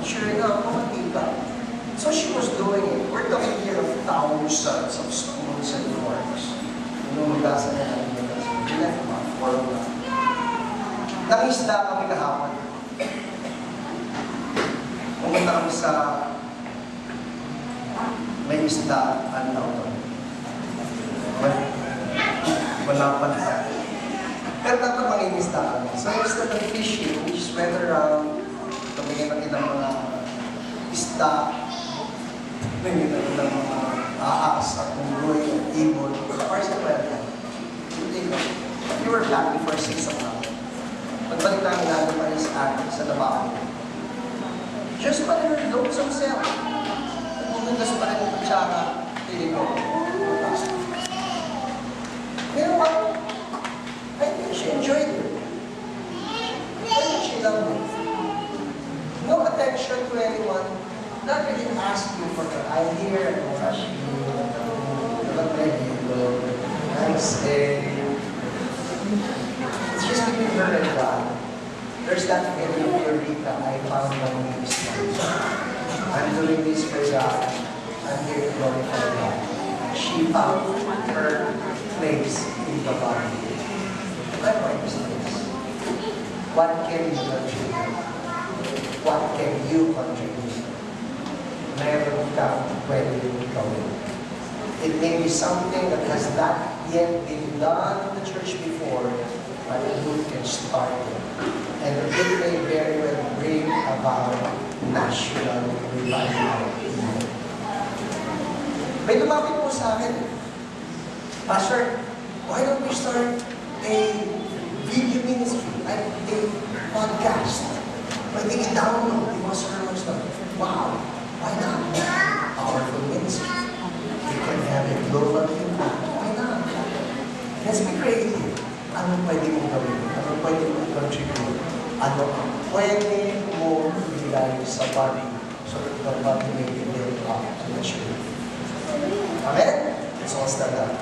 Sure enough, pumatita. So she was doing it. We're talking here of thousands of spoons and forks. Lumagasan na namin yung left mga fork na. Nangisda kami kahapon. Pumunta kami sa may isda, ano to? Wala pa na. Pero dapat mangingisda kami. So instead of fishing, we just went around, tumingin na kita mga isda, tumingin na kita mga aas, at munggoy, at ibon. Parang sa pwede. We were back before 6 o'clock. Pagbalik namin natin pa rin sa Dabao. Just pa rin load some cell. Pumuntas pa rin yung kutsaka, piling ko. Pero I think she enjoyed it. I think she loved it. No attention to anyone. Not really ask you for her. I'm here and I'll rush you. Nice day. It's just between her and God. There's that feeling of Eureka. I found my ministry. I'm doing this for God. I'm here to glorify God. She found her place in the body. My point is this. What can you contribute? What can you contribute? Meron kang pwedeng gawin. It may be something that has not yet been done in the church before, but you can start it. And it may very well bring about national revival. May lumapit po sa akin, Pastor, why don't we start a video ministry, like a podcast? Pwede i-download yung mga sermons na, wow, why not? Powerful ministry. We can have a global impact. Why not? Let's be creative. Ano pwede mong gawin? Ano pwede mong contribute? Ano ang pwede mong ibigay sa body so that the body may be built up to mature? Amen? Let's all stand up.